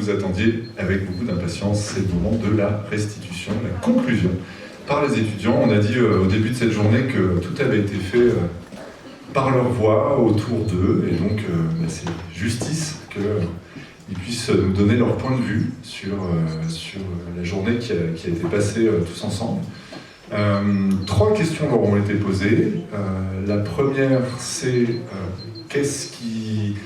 vous attendiez avec beaucoup d'impatience, c'est le moment de la restitution, la conclusion par les étudiants. On a dit au début de cette journée que tout avait été fait par leur voix, autour d'eux, et donc c'est justice qu'ils puissent nous donner leur point de vue sur la journée qui a été passée tous ensemble. 3 questions leur ont été posées. La première, c'est qu'est-ce qui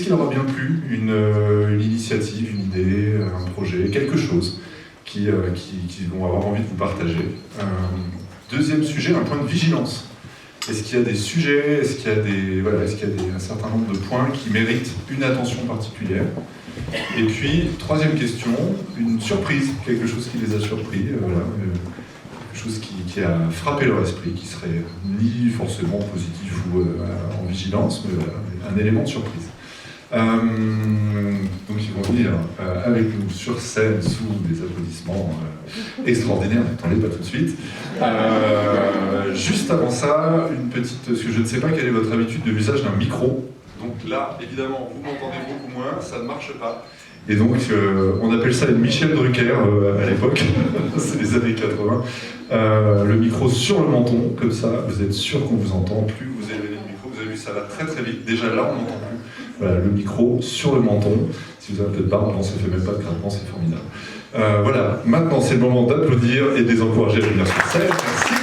leur a bien plu, une initiative, une idée, un projet, quelque chose qu'ils vont avoir envie de vous partager. Deuxième sujet, un point de vigilance. Est-ce qu'il y a des sujets, est-ce qu'il y a un certain nombre de points qui méritent une attention particulière? Et puis, troisième question, une surprise, quelque chose qui les a surpris, quelque chose qui a frappé leur esprit, qui serait ni forcément positif ou en vigilance, mais un élément de surprise. Donc ils vont venir avec nous sur scène sous des applaudissements extraordinaires, n'attendez pas tout de suite. Juste avant ça, une petite, parce que je ne sais pas quelle est votre habitude de l'usage d'un micro. Donc là, évidemment, vous m'entendez beaucoup moins, ça ne marche pas. Et donc, on appelle ça une Michel Drucker à l'époque, c'est les années 80. Le micro sur le menton, comme ça, vous êtes sûr qu'on vous entend. Plus vous élevez le micro, vous avez vu, ça va très très vite. Déjà là, on n'entend plus. Voilà, le micro sur le menton. Si vous avez un peu de barbe, non, ça ne fait même pas de grattement, c'est formidable. Voilà, maintenant c'est le moment d'applaudir et de les encourager à venir sur scène. Merci.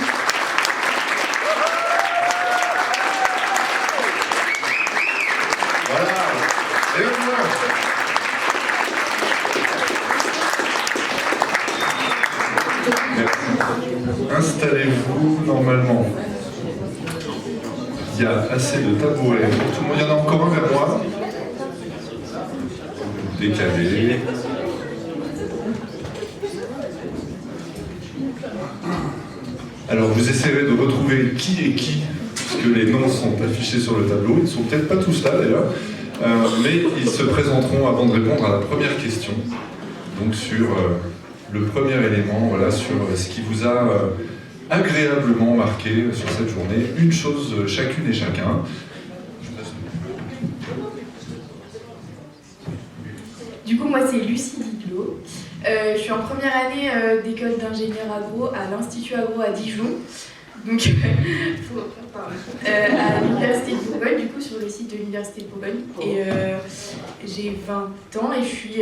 Voilà, et voilà. Merci. Installez-vous normalement. Il y a assez de tabourets pour tout le monde. Il y en a encore un vers moi. Décalé. Alors vous essayerez de retrouver qui est qui, puisque les noms sont affichés sur le tableau. Ils ne sont peut-être pas tous là d'ailleurs, mais ils se présenteront avant de répondre à la première question. Donc sur le premier élément, voilà, sur ce qui vous a agréablement marqué sur cette journée, une chose chacune et chacun. Du coup, moi c'est Lucie Diclot. Je suis en première année d'école d'ingénieur agro à l'Institut Agro à Dijon. Donc, à l'Université de Bourgogne, du coup, sur le site de l'Université de Bourgogne. Et j'ai 20 ans et je suis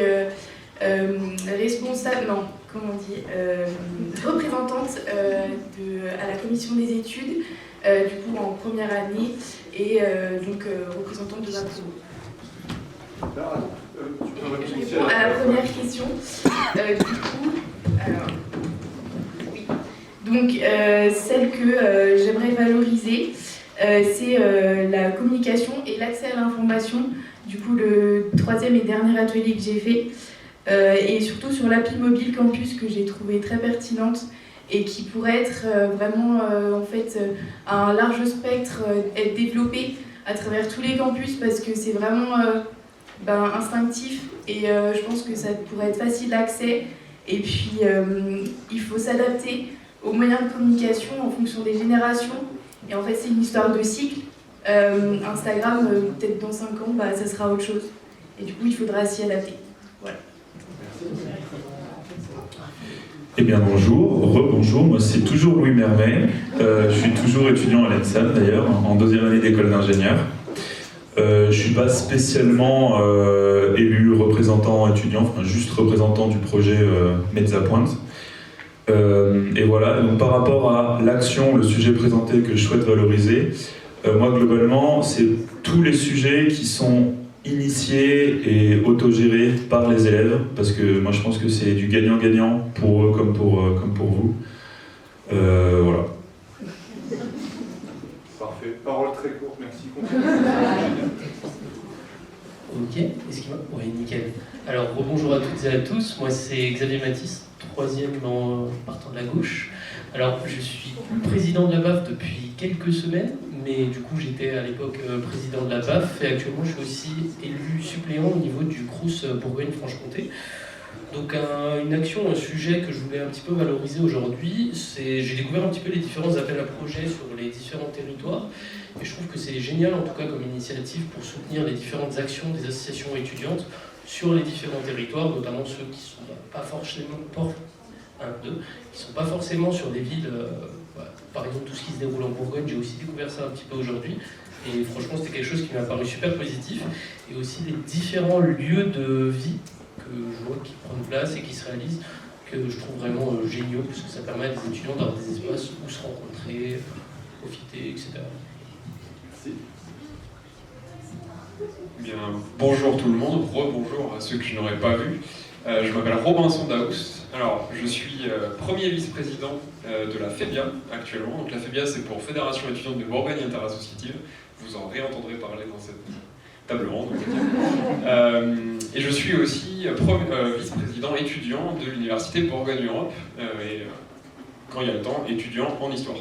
représentante à la commission des études, du coup en première année, et donc représentante de la promo. Je réponds à la première question. Du coup, oui. Donc, celle que j'aimerais valoriser, c'est la communication et l'accès à l'information. Du coup, le 3e et dernier atelier que j'ai fait, et surtout sur l'appli mobile campus que j'ai trouvé très pertinente et qui pourrait être vraiment en fait un large spectre, être développé à travers tous les campus parce que c'est vraiment instinctif et je pense que ça pourrait être facile d'accès et puis il faut s'adapter aux moyens de communication en fonction des générations et en fait c'est une histoire de cycle. Instagram, peut-être dans 5 ans, ça sera autre chose et du coup il faudra s'y adapter. Voilà. Eh bien bonjour, rebonjour, moi c'est toujours Louis Mermet, je suis toujours étudiant à l'ENSAM d'ailleurs, en 2e année d'école d'ingénieur. Je ne suis pas spécialement élu représentant étudiant, enfin juste représentant du projet Mezzapointe. Et voilà, donc par rapport à l'action, le sujet présenté que je souhaite valoriser, moi globalement c'est tous les sujets qui sont initiés et autogérés par les élèves, parce que moi je pense que c'est du gagnant-gagnant pour eux comme pour vous. Voilà. Parfait, parole très courte, merci. Ok, est-ce qu'il va ? Oui, nickel. Alors, rebonjour à toutes et à tous, moi c'est Xavier Matisse, 3e en partant de la gauche. Alors, je suis président de la BAF depuis quelques semaines, mais du coup j'étais à l'époque président de la BAF et actuellement je suis aussi élu suppléant au niveau du Crous Bourgogne-Franche-Comté. Donc une action, un sujet que je voulais un petit peu valoriser aujourd'hui, c'est j'ai découvert un petit peu les différents appels à projets sur les différents territoires et je trouve que c'est génial en tout cas comme initiative pour soutenir les différentes actions des associations étudiantes. sur les différents territoires, notamment ceux qui sont pas forcément qui sont pas forcément sur des villes, par exemple tout ce qui se déroule en Bourgogne, j'ai aussi découvert ça un petit peu aujourd'hui, et franchement c'était quelque chose qui m'a paru super positif, et aussi les différents lieux de vie que je vois qui prennent place et qui se réalisent, que je trouve vraiment géniaux, puisque ça permet à des étudiants d'avoir des espaces où se rencontrer, profiter, etc. Bien, bonjour tout le monde, rebonjour à ceux que je n'aurais pas vus. Je m'appelle Robinson Daoust. Alors, je suis premier vice-président de la FEBIA actuellement. Donc la FEBIA, c'est pour Fédération étudiante de Bourgogne Interassociative. Vous en réentendrez parler dans cette table ronde. Et je suis aussi vice-président étudiant de l'Université Bourgogne-Europe. Et quand il y a le temps, étudiant en histoire.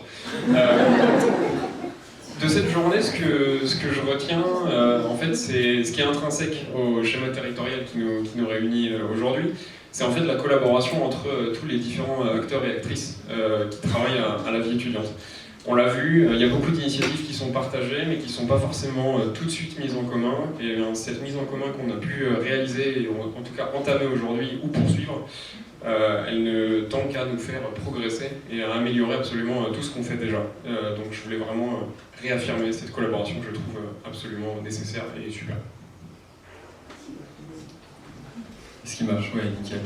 De cette journée, ce que je retiens, en fait, c'est ce qui est intrinsèque au schéma territorial qui nous réunit aujourd'hui. C'est en fait la collaboration entre tous les différents acteurs et actrices qui travaillent à la vie étudiante. On l'a vu, il y a beaucoup d'initiatives qui sont partagées, mais qui ne sont pas forcément tout de suite mises en commun. Et cette mise en commun qu'on a pu réaliser, et en tout cas entamer aujourd'hui ou poursuivre, elle ne tend qu'à nous faire progresser et à améliorer absolument tout ce qu'on fait déjà. Donc je voulais vraiment réaffirmer cette collaboration que je trouve absolument nécessaire et super. Est-ce qui marche? Oui, nickel.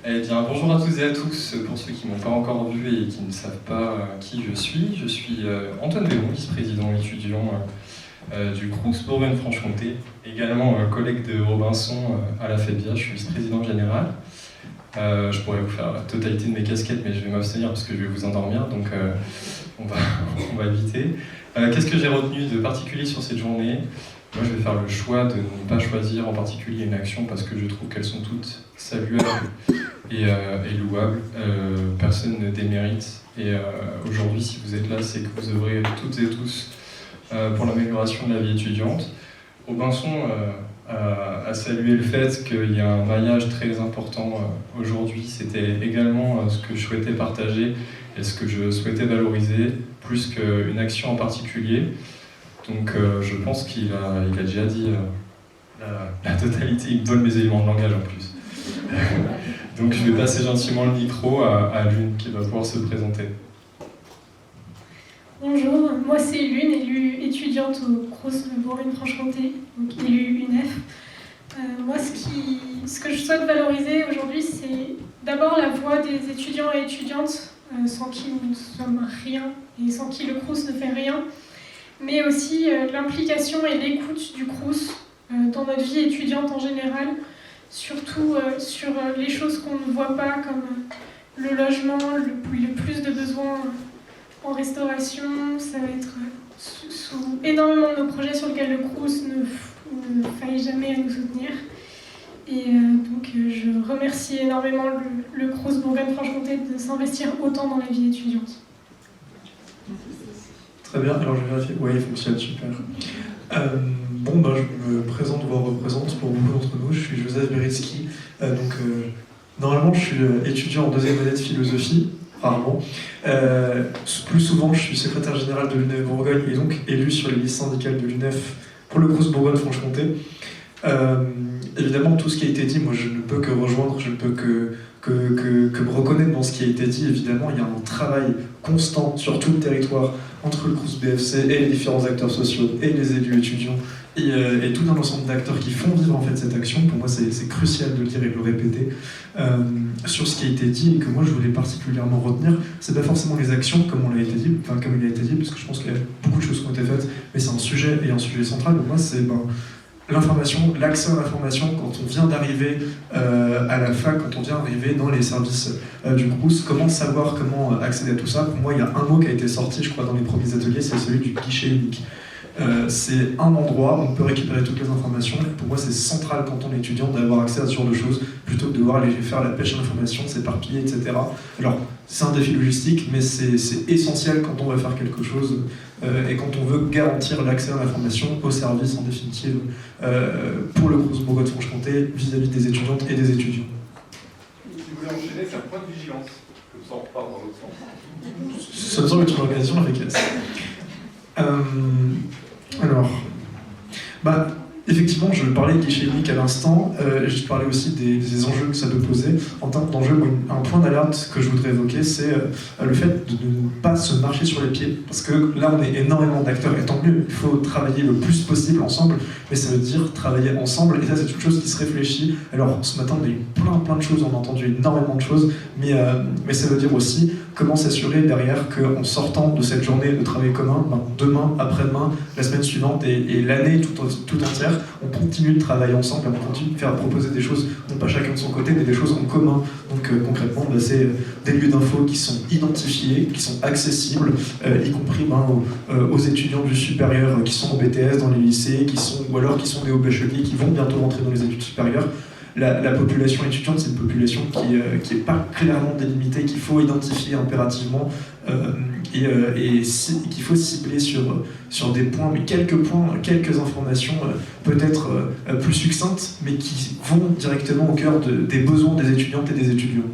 Eh bien, bonjour à toutes et à tous. Pour ceux qui ne m'ont pas encore vu et qui ne savent pas qui je suis Antoine Véron, vice-président étudiant du Crous Bourgogne-Franche-Comté, également collègue de Robinson à la FEBIA. Je suis vice-président général. Je pourrais vous faire la totalité de mes casquettes, mais je vais m'abstenir parce que je vais vous endormir, donc on va éviter. Qu'est-ce que j'ai retenu de particulier sur cette journée? Moi, je vais faire le choix de ne pas choisir en particulier une action parce que je trouve qu'elles sont toutes saluables et louables. Personne ne démérite. Et aujourd'hui, si vous êtes là, c'est que vous œuvrez toutes et tous pour l'amélioration de la vie étudiante. Robinson a salué le fait qu'il y a un maillage très important aujourd'hui. C'était également ce que je souhaitais partager et ce que je souhaitais valoriser, plus qu'une action en particulier. Donc je pense qu'il a déjà dit la totalité, il me donne mes éléments de langage en plus. Donc je vais passer gentiment le micro à Lune qui va pouvoir se présenter. Bonjour, moi c'est Lune, élue étudiante au Crous Bourgogne-Franche-Comté, donc élue UNEF. Moi ce que je souhaite valoriser aujourd'hui, c'est d'abord la voix des étudiants et étudiantes, sans qui nous ne sommes rien et sans qui le Crous ne fait rien, mais aussi l'implication et l'écoute du Crous dans notre vie étudiante en général, surtout sur les choses qu'on ne voit pas, comme le logement, le plus de besoins en restauration. Ça va être sous énormément de nos projets sur lesquels le Crous ne faille jamais à nous soutenir. Et donc je remercie énormément le Crous Bourgogne-Franche-Comté de s'investir autant dans la vie étudiante. Très bien, alors je vais vérifier. Oui, il fonctionne, super. Je me présente, voire représente pour beaucoup d'entre nous. Je suis Joseph Beritsky. Normalement, je suis étudiant en deuxième année de philosophie, rarement. Plus souvent, je suis secrétaire général de l'UNEF Bourgogne et donc élu sur les listes syndicales de l'UNEF pour le Crous Bourgogne-Franche-Comté. Évidemment, tout ce qui a été dit, moi je ne peux que rejoindre, je ne peux que me reconnaître dans ce qui a été dit. Évidemment, il y a un travail constant sur tout le territoire entre le Crous BFC et les différents acteurs sociaux et les élus étudiants et tout un ensemble d'acteurs qui font vivre en fait cette action. Pour moi, c'est crucial de le dire et de le répéter. Sur ce qui a été dit et que moi je voulais particulièrement retenir, c'est pas forcément les actions comme il a été dit, parce que je pense qu'il y a beaucoup de choses qui ont été faites, mais c'est un sujet central. Pour moi, c'est l'information, l'accès à l'information quand on vient d'arriver à la fac, quand on vient d'arriver dans les services du Crous, comment savoir, comment accéder à tout ça. Pour moi, il y a un mot qui a été sorti, je crois, dans les premiers ateliers, c'est celui du guichet unique. C'est un endroit où on peut récupérer toutes les informations. Pour moi, c'est central quand on est étudiant d'avoir accès à ce genre de choses, plutôt que de devoir aller faire la pêche à l'information, s'éparpiller, etc. Alors, c'est un défi logistique, mais c'est essentiel quand on va faire quelque chose et quand on veut garantir l'accès à l'information au service, en définitive, pour le Crous Bourgogne-Franche-Comté, vis-à-vis des étudiantes et des étudiants. Si vous voulez enchaîner, c'est un point de vigilance, comme ça on repart dans l'autre sens. Ça me semble être une organisation efficace. Alors, Effectivement, je parlais de guichet unique à l'instant, je parlais aussi des enjeux que ça peut poser. En termes d'enjeux, un point d'alerte que je voudrais évoquer, c'est le fait de ne pas se marcher sur les pieds. Parce que là, on est énormément d'acteurs, et tant mieux, il faut travailler le plus possible ensemble, mais ça veut dire travailler ensemble, et ça, c'est une chose qui se réfléchit. Alors, ce matin, on a eu plein de choses, on a entendu énormément de choses, mais ça veut dire aussi comment s'assurer derrière qu'en sortant de cette journée de travail commun, demain, après-demain, la semaine suivante et l'année tout entière, on continue de travailler ensemble, on continue de faire proposer des choses, non pas chacun de son côté, mais des choses en commun. Donc concrètement, c'est des lieux d'info qui sont identifiés, qui sont accessibles, y compris aux étudiants du supérieur qui sont au BTS, dans les lycées, ou alors qui sont des hauts bacheliers, qui vont bientôt rentrer dans les études supérieures. La population étudiante, c'est une population qui n'est pas clairement délimitée, qu'il faut identifier impérativement et qu'il faut cibler sur des points, mais quelques informations peut-être plus succinctes, mais qui vont directement au cœur des besoins des étudiantes et des étudiants.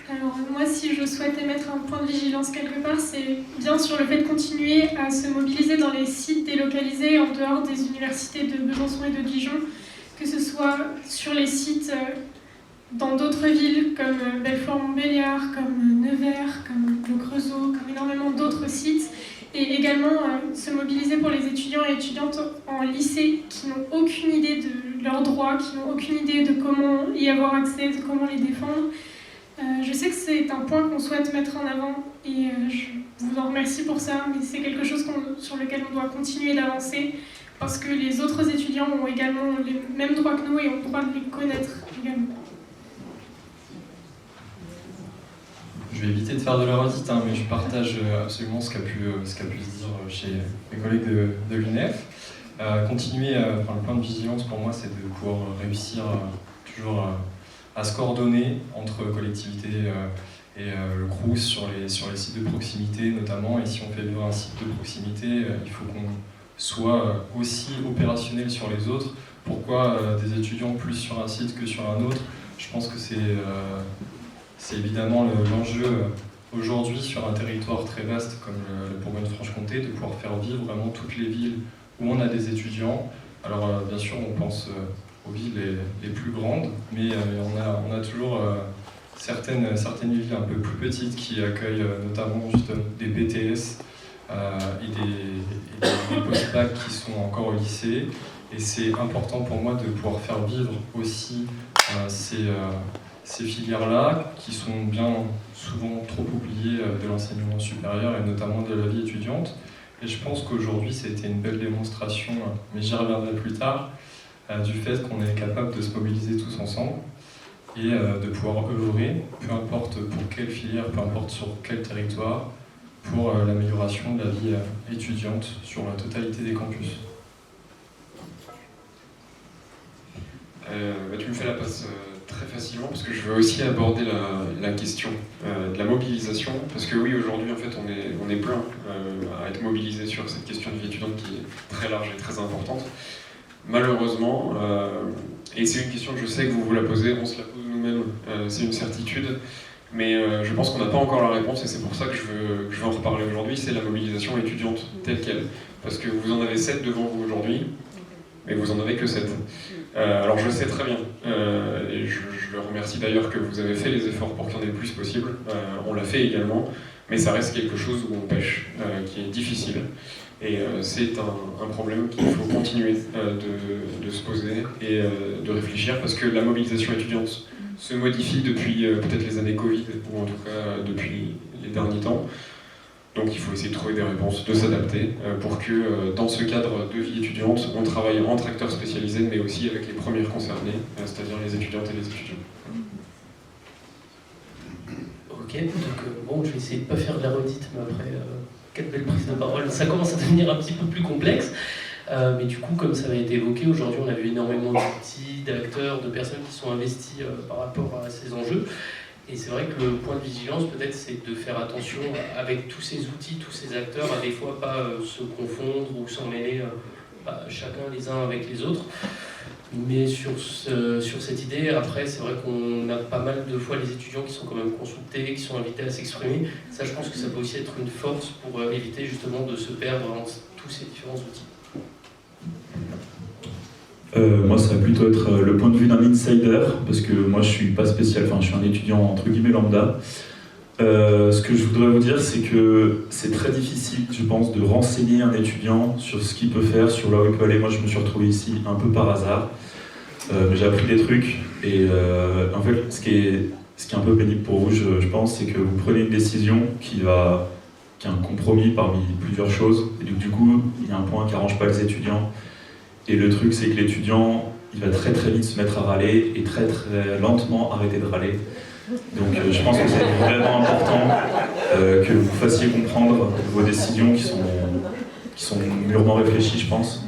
Alors moi, si je souhaite émettre un point de vigilance quelque part, c'est bien sur le fait de continuer à se mobiliser dans les sites délocalisés en dehors des universités de Besançon et de Dijon, que ce soit sur les sites dans d'autres villes comme Belfort-Montbéliard, comme Nevers, comme le Creusot, comme énormément d'autres sites, et également se mobiliser pour les étudiants et étudiantes en lycée qui n'ont aucune idée de leurs droits, qui n'ont aucune idée de comment y avoir accès, de comment les défendre. Je sais que c'est un point qu'on souhaite mettre en avant et je vous en remercie pour ça, mais c'est quelque chose sur lequel on doit continuer d'avancer parce que les autres étudiants ont également les mêmes droits que nous et ont le droit de les connaître également. Je vais éviter de faire de la redite, mais je partage absolument ce qu'a pu se dire chez mes collègues de l'UNEF. Continuer, le point de vigilance pour moi, c'est de pouvoir réussir toujours à se coordonner entre collectivités et le Crous sur les sites de proximité notamment. Et si on fait vivre un site de proximité, il faut qu'on soit aussi opérationnel sur les autres. Pourquoi des étudiants plus sur un site que sur un autre? Je pense que c'est évidemment l'enjeu aujourd'hui sur un territoire très vaste comme le Bourgogne-Franche-Comté, de pouvoir faire vivre vraiment toutes les villes où on a des étudiants. Alors bien sûr, on pense aux villes les plus grandes, mais on a toujours certaines villes un peu plus petites qui accueillent notamment juste des BTS et des post-bac qui sont encore au lycée. Et c'est important pour moi de pouvoir faire vivre aussi ces filières-là qui sont bien souvent trop oubliées de l'enseignement supérieur et notamment de la vie étudiante. Et je pense qu'aujourd'hui, ça a été une belle démonstration, mais j'y reviendrai plus tard, du fait qu'on est capable de se mobiliser tous ensemble et de pouvoir œuvrer, peu importe pour quelle filière, peu importe sur quel territoire, pour l'amélioration de la vie étudiante sur la totalité des campus. Tu me fais la passe très facilement parce que je veux aussi aborder la question de la mobilisation, parce que oui, aujourd'hui en fait on est plein à être mobilisés sur cette question de vie étudiante qui est très large et très importante. Malheureusement, et c'est une question que je sais que vous la posez, on se la pose nous-mêmes, c'est une certitude, mais je pense qu'on n'a pas encore la réponse et c'est pour ça que je veux en reparler aujourd'hui, c'est la mobilisation étudiante telle qu'elle. Parce que vous en avez 7 devant vous aujourd'hui, mais vous en avez que 7. Alors je le sais très bien, et je le remercie d'ailleurs que vous avez fait les efforts pour qu'il y en ait le plus possible, on l'a fait également, mais ça reste quelque chose où on pêche, qui est difficile. Et c'est un problème qu'il faut continuer de se poser et de réfléchir, parce que la mobilisation étudiante se modifie depuis peut-être les années Covid, ou en tout cas depuis les derniers temps. Donc il faut essayer de trouver des réponses, de s'adapter, pour que dans ce cadre de vie étudiante, on travaille entre acteurs spécialisés, mais aussi avec les premiers concernés, c'est-à-dire les étudiantes et les étudiants. Ok, donc je vais essayer de ne pas faire de la redite, mais après, quelle belle prise de parole. Ça commence à devenir un petit peu plus complexe. Mais du coup, comme ça a été évoqué, aujourd'hui on a vu énormément d'outils, d'acteurs, de personnes qui sont investis par rapport à ces enjeux. Et c'est vrai que le point de vigilance, peut-être, c'est de faire attention avec tous ces outils, tous ces acteurs, à des fois pas se confondre ou s'en mêler chacun les uns avec les autres. Mais sur cette idée, après, c'est vrai qu'on a pas mal de fois les étudiants qui sont quand même consultés, qui sont invités à s'exprimer. Ça, je pense que ça peut aussi être une force pour éviter justement de se perdre dans tous ces différents outils. Moi, ça va plutôt être le point de vue d'un insider, parce que moi, je suis pas spécial, enfin, je suis un étudiant entre guillemets lambda. Ce que je voudrais vous dire, c'est que c'est très difficile, je pense, de renseigner un étudiant sur ce qu'il peut faire, sur là où il peut aller. Moi, je me suis retrouvé ici un peu par hasard. J'ai appris des trucs, et en fait, ce qui est un peu pénible pour vous, je pense, c'est que vous prenez une décision qui est un compromis parmi plusieurs choses, et du coup, il y a un point qui n'arrange pas les étudiants. Et le truc, c'est que l'étudiant, il va très très vite se mettre à râler et très très lentement arrêter de râler. Donc je pense que c'est vraiment important que vous fassiez comprendre vos décisions qui sont mûrement réfléchies, je pense,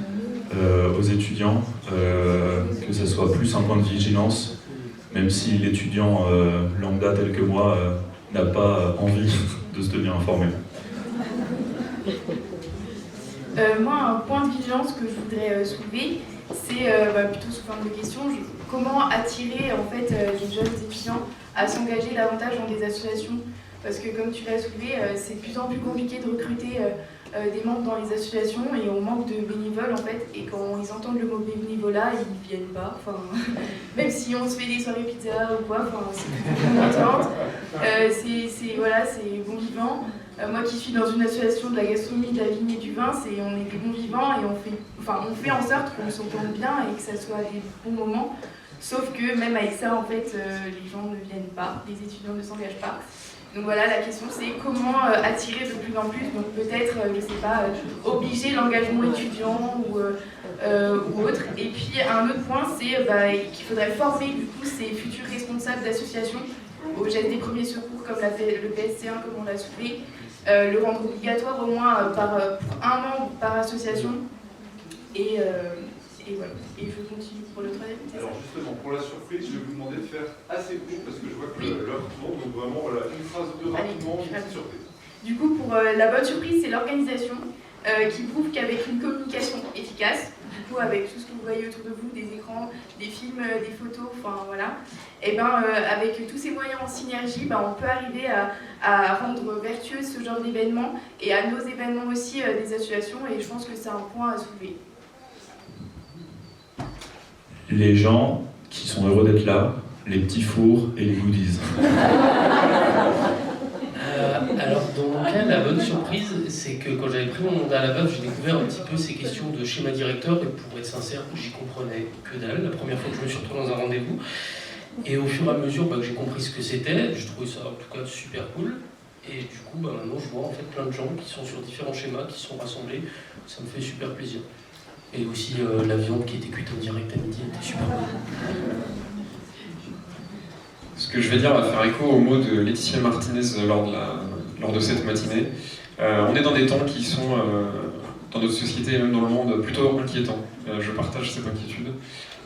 aux étudiants, que ce soit plus un point de vigilance, même si l'étudiant lambda tel que moi n'a pas envie de se tenir informé. Moi, un point de vigilance que je voudrais soulever, c'est plutôt sous forme de question, comment attirer en fait les jeunes étudiants à s'engager davantage dans des associations, parce que comme tu l'as soulevé, c'est de plus en plus compliqué de recruter des membres dans les associations et on manque de bénévoles en fait, et quand ils entendent le mot bénévolat, ils ne viennent pas, même si on se fait des soirées pizza ou quoi, c'est c'est bon vivant. Moi qui suis dans une association de la gastronomie, de la vigne et du vin, on est des bons vivants et on fait en sorte qu'on s'entende bien et que ça soit des bons moments. Sauf que même avec ça, en fait, les gens ne viennent pas, les étudiants ne s'engagent pas. Donc voilà, la question c'est comment attirer de plus en plus, donc peut-être, je sais pas, obliger l'engagement étudiant ou autre. Et puis un autre point, c'est qu'il faudrait former du coup ces futurs responsables d'associations au geste des premiers secours, comme l'a fait le PSC1, comme on l'a soulevé, le rendre obligatoire au moins pour un membre par association. Et voilà. Et je continue pour le troisième. Alors justement, pour la surprise, je vais vous demander de faire assez court parce que je vois que l'heure tourne, donc vraiment voilà, une phrase ou deux rapidement, une petite surprise. Du coup, pour la bonne surprise, c'est l'organisation qui prouve qu'avec une communication efficace, du coup avec tout ce que vous voyez autour de vous, des écrans, des films, des photos, voilà, et avec tous ces moyens en synergie, on peut arriver à rendre vertueux ce genre d'événements et à nos événements aussi des associations, et je pense que c'est un point à soulever. Les gens qui sont heureux d'être là, les petits fours et les goodies. Alors dans mon cas, la bonne surprise, c'est que quand j'avais pris mon mandat à la BAF, j'ai découvert un petit peu ces questions de schéma directeur, et pour être sincère, j'y comprenais que dalle la première fois que je me suis retrouvé dans un rendez-vous. Et au fur et à mesure que j'ai compris ce que c'était, je trouvais ça en tout cas super cool. Et du coup, maintenant je vois en fait plein de gens qui sont sur différents schémas, qui sont rassemblés, ça me fait super plaisir. Et aussi la viande qui était cuite en direct à midi était super bonne. Ce que je vais dire va faire écho aux mots de Laetitia Martinez lors de cette matinée. On est dans des temps qui sont, dans notre société et même dans le monde, plutôt inquiétants. Je partage cette inquiétude.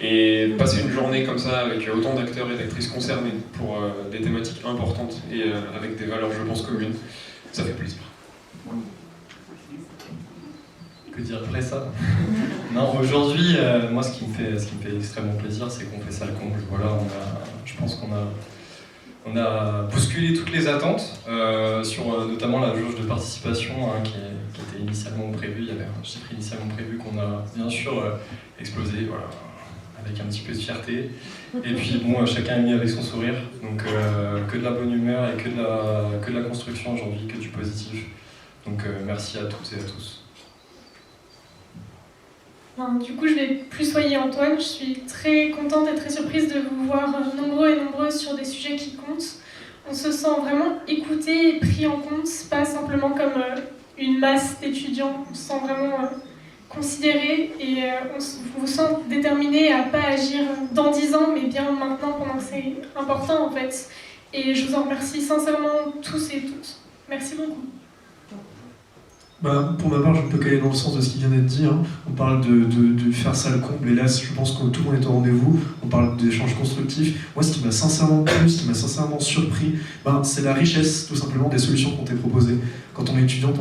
Et passer une journée comme ça avec autant d'acteurs et d'actrices concernés pour des thématiques importantes et avec des valeurs, je pense, communes, ça fait plaisir. Que dire après ça? Non, aujourd'hui, moi, ce qui me fait extrêmement plaisir, c'est qu'on fait ça le comble. Voilà, je pense qu'on a bousculé toutes les attentes sur notamment la jauge de participation qui était initialement prévue. Il y avait un chiffre initialement prévu qu'on a bien sûr explosé, voilà, avec un petit peu de fierté. Et puis bon, chacun est mis avec son sourire, donc que de la bonne humeur et que de la construction aujourd'hui, que du positif. Donc merci à toutes et à tous. Du coup, je vais plus soigner Antoine. Je suis très contente et très surprise de vous voir nombreux et nombreuses sur des sujets qui comptent. On se sent vraiment écouté et pris en compte, pas simplement comme une masse d'étudiants. On se sent vraiment considéré et on vous sent déterminé à pas agir dans 10 ans, mais bien maintenant, pendant que c'est important en fait. Et je vous en remercie sincèrement tous et toutes. Merci beaucoup. Pour ma part, je ne peux qu'aller dans le sens de ce qui vient d'être dit. Hein. On parle de faire ça le comble, et là, je pense que tout le monde est au rendez-vous. On parle d'échanges constructifs. Moi, ce qui m'a sincèrement plu, ce qui m'a sincèrement surpris, c'est la richesse, tout simplement, des solutions qui ont été proposées. Quand on est étudiant,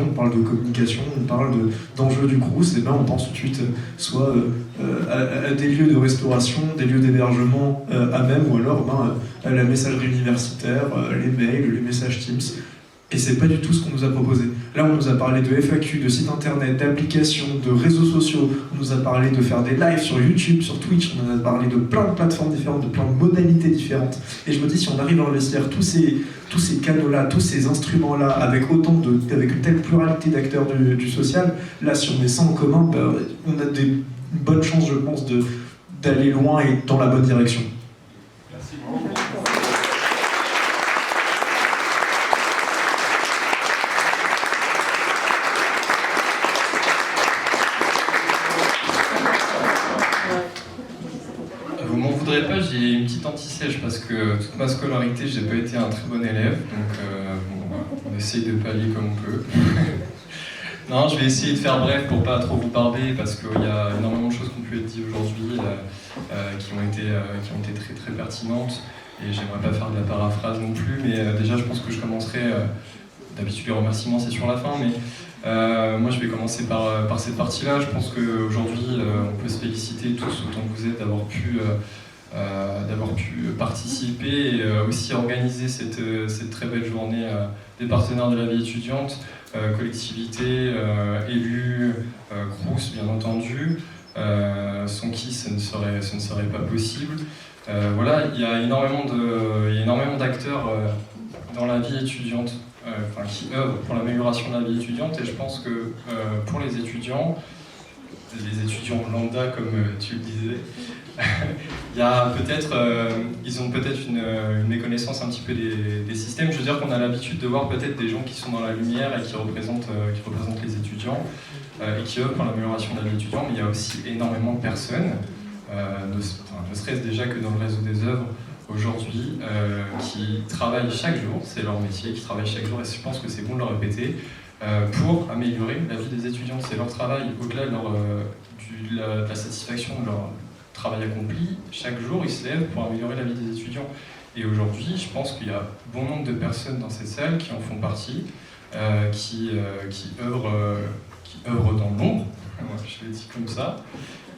on parle de communication, on parle d'enjeux du Crous, et on pense tout de suite soit à des lieux de restauration, des lieux d'hébergement à même, ou alors à la messagerie universitaire, les mails, les messages Teams. Et c'est pas du tout ce qu'on nous a proposé. Là, on nous a parlé de FAQ, de sites internet, d'applications, de réseaux sociaux. On nous a parlé de faire des lives sur YouTube, sur Twitch. On nous a parlé de plein de plateformes différentes, de plein de modalités différentes. Et je me dis, si on arrive à investir tous ces canaux-là, tous ces instruments-là, avec une telle pluralité d'acteurs du social, là, si on met ça en commun, on a une bonne chance, je pense, d'aller loin et dans la bonne direction. Merci. Vous m'en voudrez pas, j'ai une petite anti-sèche parce que toute ma scolarité, j'ai pas été un très bon élève, donc on essaye de pallier comme on peut. Non, je vais essayer de faire bref pour pas trop vous barber parce qu'il y a énormément de choses qui ont pu être dites aujourd'hui qui ont été très très pertinentes et j'aimerais pas faire de la paraphrase non plus, mais déjà je pense que je commencerai, d'habitude les remerciements c'est sur la fin, mais moi je vais commencer par cette partie-là. Je pense qu'aujourd'hui on peut se féliciter tous autant que vous êtes d'avoir pu participer et aussi organiser cette très belle journée des partenaires de la vie étudiante, collectivités, élus, Crous bien entendu, sans qui ce ne serait pas possible. Voilà, il y a énormément d'acteurs dans la vie étudiante qui œuvrent pour l'amélioration de la vie étudiante et je pense que pour les étudiants lambda comme tu le disais, il y a ils ont peut-être une méconnaissance un petit peu des systèmes. Je veux dire qu'on a l'habitude de voir peut-être des gens qui sont dans la lumière et qui représentent les étudiants et qui œuvrent pour l'amélioration de la vie étudiante, mais il y a aussi énormément de personnes, ne serait-ce déjà que dans le réseau des œuvres aujourd'hui, qui travaillent chaque jour, c'est leur métier, qui travaillent chaque jour, et je pense que c'est bon de le répéter, pour améliorer la vie des étudiants. C'est leur travail, au-delà de la satisfaction de leur travail accompli, chaque jour ils se lèvent pour améliorer la vie des étudiants. Et aujourd'hui, je pense qu'il y a bon nombre de personnes dans cette salle qui en font partie, qui œuvrent dans l'ombre, je l'ai dit comme ça,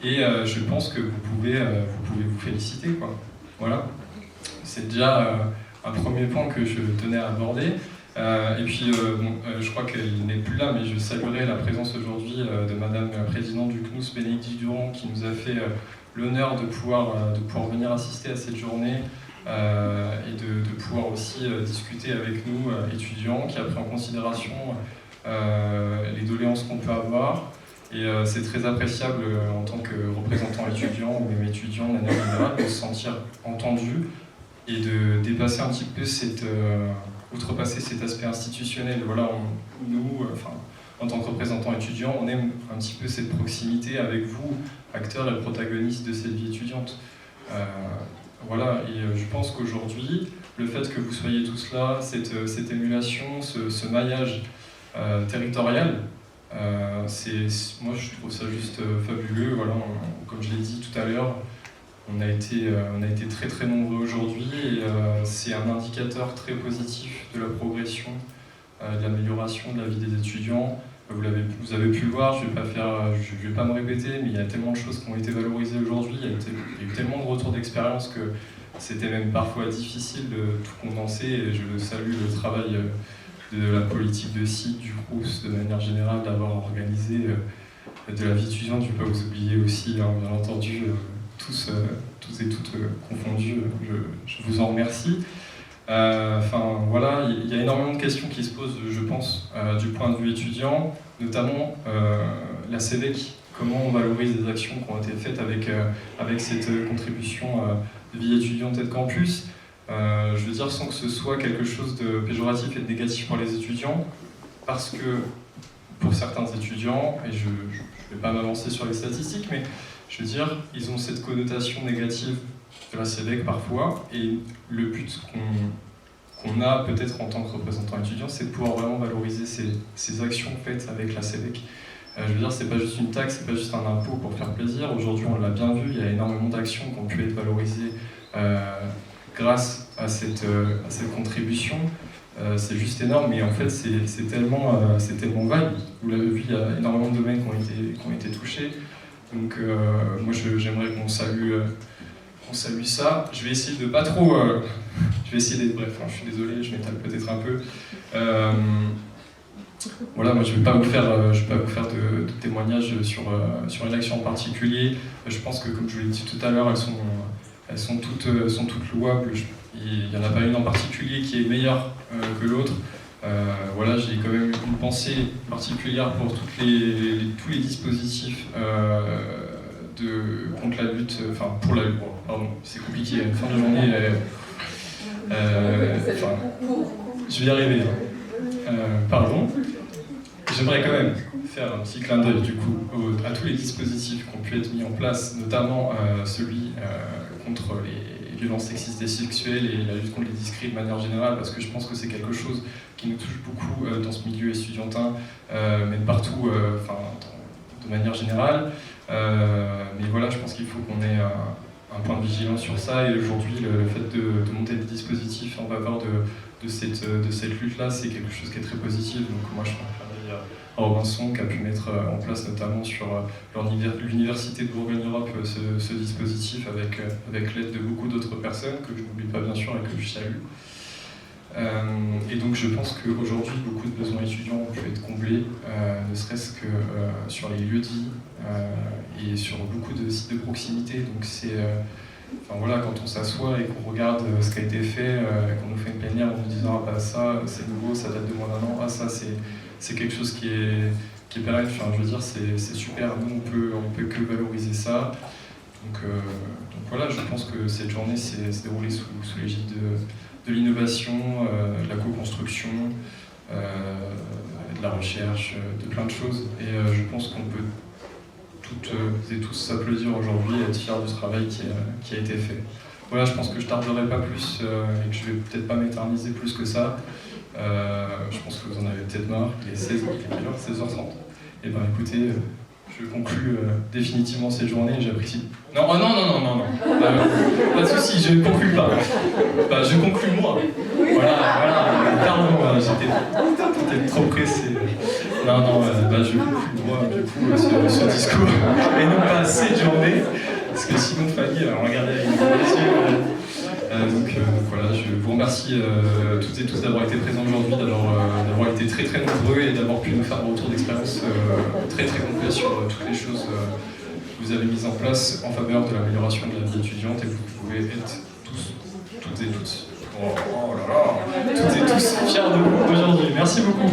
et je pense que vous pouvez vous féliciter, quoi. Voilà, c'est déjà un premier point que je tenais à aborder. Et puis, je crois qu'elle n'est plus là, mais je saluerai la présence aujourd'hui de Madame la Présidente du CNUS, Bénédicte Durand, qui nous a fait l'honneur de pouvoir venir assister à cette journée et de pouvoir aussi discuter avec nous, étudiants, qui a pris en considération les doléances qu'on peut avoir. Et c'est très appréciable en tant que représentant étudiant ou même étudiant de manière générale de se sentir entendu et de dépasser un petit peu outrepasser cet aspect institutionnel. Voilà, nous, en tant que représentants étudiants, on aime un petit peu cette proximité avec vous, acteurs et protagonistes de cette vie étudiante. Voilà, et je pense qu'aujourd'hui, le fait que vous soyez tous là, cette émulation, ce maillage territorial, moi je trouve ça juste fabuleux. Voilà, comme je l'ai dit tout à l'heure, on a été très très nombreux aujourd'hui et c'est un indicateur très positif de la progression, de l'amélioration de la vie des étudiants. Vous avez pu le voir, je vais pas me répéter, mais il y a tellement de choses qui ont été valorisées aujourd'hui, il y a eu tellement de retours d'expérience que c'était même parfois difficile de tout condenser et je salue le travail de la politique de site, du Crous, de manière générale, d'avoir organisé de la vie étudiante. Je ne vais pas vous oublier aussi, hein, bien entendu, tous et toutes confondus, je vous en remercie. Voilà, il y a énormément de questions qui se posent, je pense, du point de vue étudiant, notamment la CEVEC, comment on valorise les actions qui ont été faites avec cette contribution de vie étudiante et de campus. Je veux dire sans que ce soit quelque chose de péjoratif et de négatif pour les étudiants, parce que pour certains étudiants, et je ne vais pas m'avancer sur les statistiques, mais je veux dire, ils ont cette connotation négative de la CEVEC parfois, et le but qu'on a peut-être en tant que représentant étudiant, c'est de pouvoir vraiment valoriser ces actions faites avec la CEVEC. Je veux dire, c'est pas juste une taxe, c'est pas juste un impôt pour faire plaisir. Aujourd'hui, on l'a bien vu, il y a énormément d'actions qui ont pu être valorisées grâce à cette contribution. C'est juste énorme, mais en fait, c'est tellement vague. Vous l'avez vu, il y a énormément de domaines qui ont été touchés. Donc, moi, j'aimerais qu'on salue ça. Je vais essayer de pas trop... je vais essayer d'être bref, hein, je suis désolé, je m'étale peut-être un peu. Voilà, moi je ne vais pas vous faire de témoignages sur une action en particulier. Je pense que, comme je vous l'ai dit tout à l'heure, elles sont toutes louables. Il n'y en a pas une en particulier qui est meilleure que l'autre. Voilà, j'ai quand même une pensée particulière pour tous les dispositifs contre la lutte, enfin pour la lutte, pardon, c'est compliqué, fin de journée, je vais y arriver, pardon. J'aimerais quand même faire un petit clin d'œil du coup à tous les dispositifs qui ont pu être mis en place, notamment celui contre les violences sexistes et sexuelles et la lutte contre les discriminations de manière générale, parce que je pense que c'est quelque chose qui nous touche beaucoup dans ce milieu estudiantin, même partout, de manière générale. Mais voilà, je pense qu'il faut qu'on ait un point de vigilance sur ça, et aujourd'hui le fait de monter des dispositifs en faveur de cette lutte-là, c'est quelque chose qui est très positif. Donc moi je pense à Robinson qui a pu mettre en place notamment sur l'université de Bourgogne-Europe ce dispositif avec l'aide de beaucoup d'autres personnes que je n'oublie pas bien sûr et que je salue. Et donc je pense qu'aujourd'hui beaucoup de besoins étudiants ont pu être comblés, ne serait-ce que sur les lieux-dits et sur beaucoup de sites de proximité. Donc c'est voilà, quand on s'assoit et qu'on regarde ce qui a été fait, qu'on nous fait une plénière en nous disant ah bah ça c'est nouveau, ça date de moins d'1 an, ah ça c'est quelque chose qui est pérenne. Enfin, je veux dire, c'est super. Nous, on peut que valoriser ça. Donc voilà, je pense que cette journée s'est déroulée sous l'égide de l'innovation, de la co-construction, de la recherche, de plein de choses. Et je pense qu'on peut toutes et tous s'applaudir aujourd'hui et être fiers du travail qui a été fait. Voilà, je pense que je tarderai pas plus et que je vais peut-être pas m'éterniser plus que ça. Je pense que vous en avez peut-être marre, il est 16h30. Et ben écoutez, je conclue définitivement cette journée et j'apprécie. Non, oh non, pas de souci, je ne conclue pas. Bah, je conclue moi. Voilà, pardon, j'étais peut-être trop pressé. Non, je conclue moi du coup ce discours et non pas cette journée, parce que sinon Fanny regardez avec les yeux. Donc voilà, je vous remercie toutes et tous d'avoir été présents aujourd'hui, d'avoir été très très nombreux et d'avoir pu nous faire un retour d'expérience très très complet sur toutes les choses que vous avez mises en place en faveur de l'amélioration de la vie étudiante et que vous pouvez être toutes et tous fiers de vous aujourd'hui. Merci beaucoup.